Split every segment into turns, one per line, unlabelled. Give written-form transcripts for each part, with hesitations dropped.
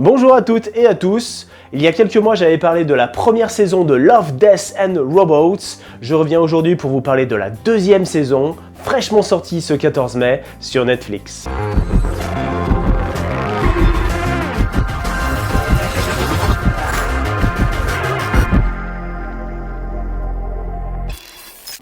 Bonjour à toutes et à tous. Il y a quelques mois, j'avais parlé de la première saison de Love, Death and Robots. Je reviens aujourd'hui pour vous parler de la deuxième saison, fraîchement sortie ce 14 mai sur Netflix.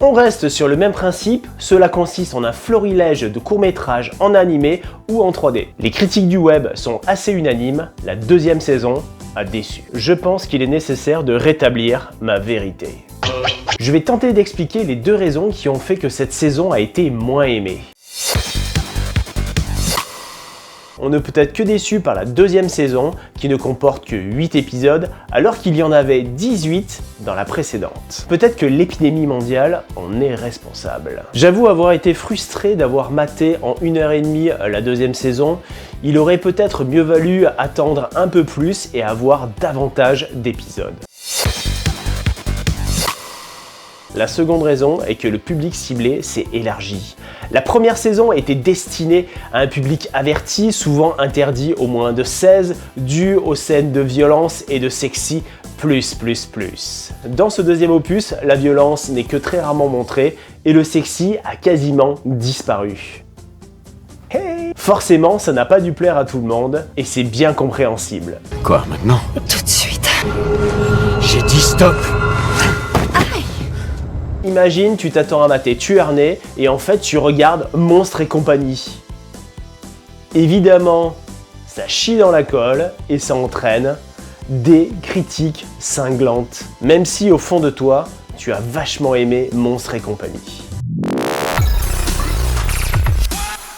On reste sur le même principe, cela consiste en un florilège de courts-métrages en animé ou en 3D. Les critiques du web sont assez unanimes, la deuxième saison a déçu. Je pense qu'il est nécessaire de rétablir ma vérité. Je vais tenter d'expliquer les deux raisons qui ont fait que cette saison a été moins aimée. On ne peut être que déçu par la deuxième saison qui ne comporte que 8 épisodes alors qu'il y en avait 18 dans la précédente. Peut-être que l'épidémie mondiale en est responsable. J'avoue avoir été frustré d'avoir maté en 1h30 la deuxième saison. Il aurait peut-être mieux valu attendre un peu plus et avoir davantage d'épisodes. La seconde raison est que le public ciblé s'est élargi. La première saison était destinée à un public averti, souvent interdit aux moins de 16, dû aux scènes de violence et de sexy plus. Dans ce deuxième opus, la violence n'est que très rarement montrée et le sexy a quasiment disparu. Hey, forcément, ça n'a pas dû plaire à tout le monde et c'est bien compréhensible.
Quoi maintenant?
Tout de suite.
J'ai dit stop!
Imagine, tu t'attends à mater Tuernay et en fait tu regardes Monstres et compagnie. Évidemment, ça chie dans la colle et ça entraîne des critiques cinglantes. Même si au fond de toi, tu as vachement aimé Monstres et compagnie.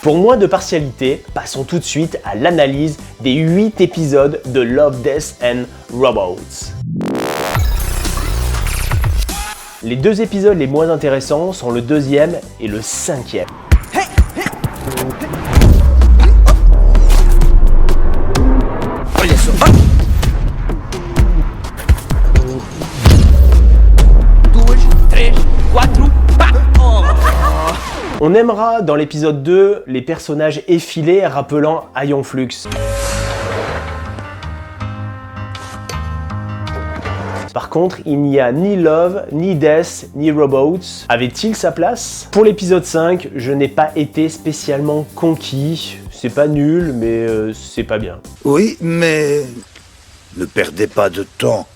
Pour moins de partialité, passons tout de suite à l'analyse des 8 épisodes de Love, Death and Robots. Les deux épisodes les moins intéressants sont le deuxième et le cinquième. On aimera dans l'épisode 2 les personnages effilés rappelant Ion Flux. Par contre, il n'y a ni Love, ni Death, ni Robots. Avait-il sa place? Pour l'épisode 5, je n'ai pas été spécialement conquis. C'est pas nul, mais c'est pas bien.
Oui, mais ne perdez pas de temps.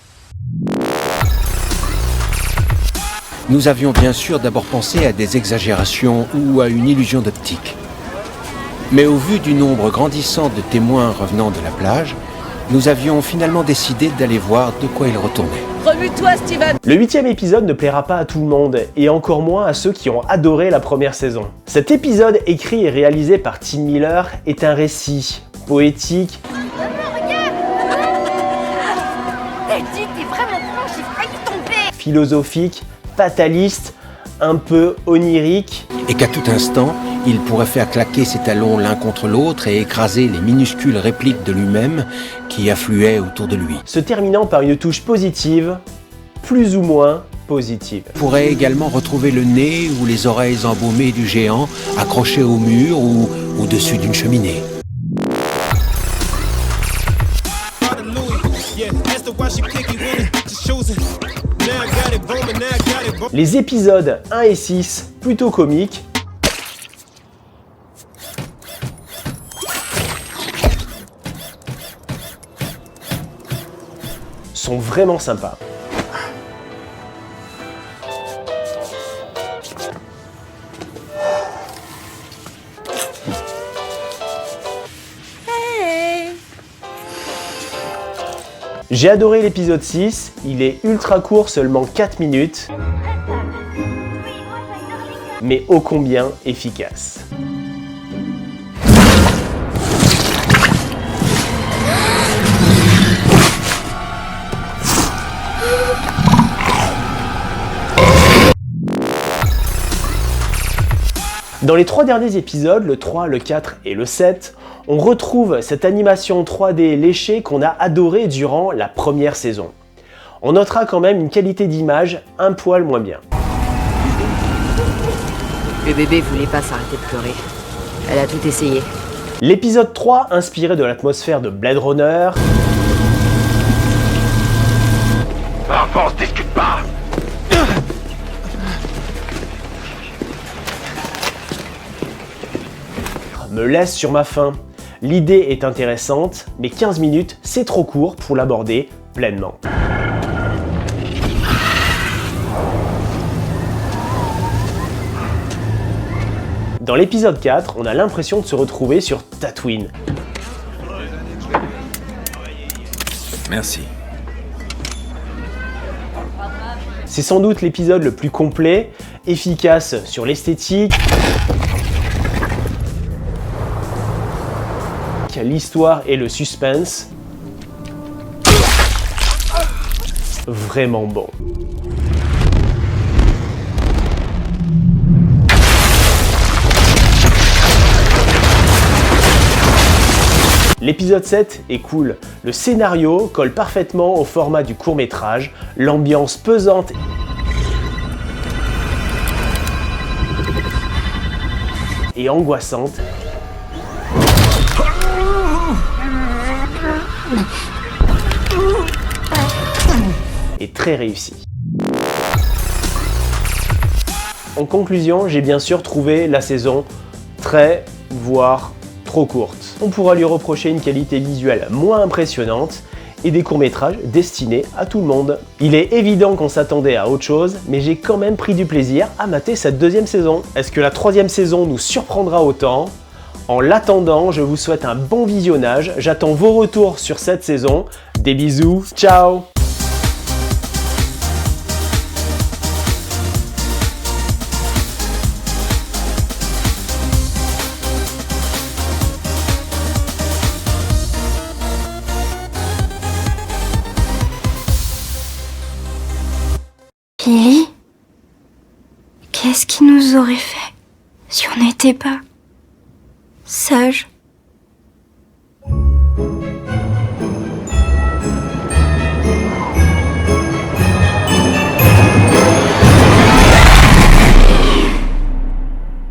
Nous avions bien sûr d'abord pensé à des exagérations ou à une illusion d'optique. Mais au vu du nombre grandissant de témoins revenant de la plage, nous avions finalement décidé d'aller voir de quoi il retournait.
Remue-toi, Steven!
Le 8e épisode ne plaira pas à tout le monde, et encore moins à ceux qui ont adoré la première saison. Cet épisode, écrit et réalisé par Tim Miller, est un récit poétique, philosophique, fataliste, un peu onirique.
Et qu'à tout instant, il pourrait faire claquer ses talons l'un contre l'autre et écraser les minuscules répliques de lui-même qui affluaient autour de lui.
Se terminant par une touche positive, plus ou moins positive.
On pourrait également retrouver le nez ou les oreilles embaumées du géant accrochées au mur ou au-dessus d'une cheminée.
Les épisodes 1 et 6, plutôt comiques, sont vraiment sympas. J'ai adoré l'épisode 6, il est ultra court, seulement 4 minutes, mais ô combien efficace. Dans les 3 derniers épisodes, le 3, le 4 et le 7, on retrouve cette animation 3D léchée qu'on a adorée durant la première saison. On notera quand même une qualité d'image un poil moins bien.
Le bébé voulait pas s'arrêter de pleurer. Elle a tout essayé.
L'épisode 3, inspiré de l'atmosphère de Blade Runner.
On se discute pas.
Me laisse sur ma faim. L'idée est intéressante, mais 15 minutes, c'est trop court pour l'aborder pleinement. Dans l'épisode 4, on a l'impression de se retrouver sur Tatooine.
Merci.
C'est sans doute l'épisode le plus complet, efficace sur l'esthétique, l'histoire et le suspense. Vraiment bon. L'épisode 7 est cool. Le scénario colle parfaitement au format du court-métrage, l'ambiance pesante et angoissante est très réussi. En conclusion, j'ai bien sûr trouvé la saison très, voire trop courte. On pourra lui reprocher une qualité visuelle moins impressionnante et des courts-métrages destinés à tout le monde. Il est évident qu'on s'attendait à autre chose, mais j'ai quand même pris du plaisir à mater cette deuxième saison. Est-ce que la troisième saison nous surprendra autant ? En l'attendant, je vous souhaite un bon visionnage. J'attends vos retours sur cette saison. Des bisous, ciao!
Lily, qu'est-ce qu'il nous aurait fait si on n'était pas sages?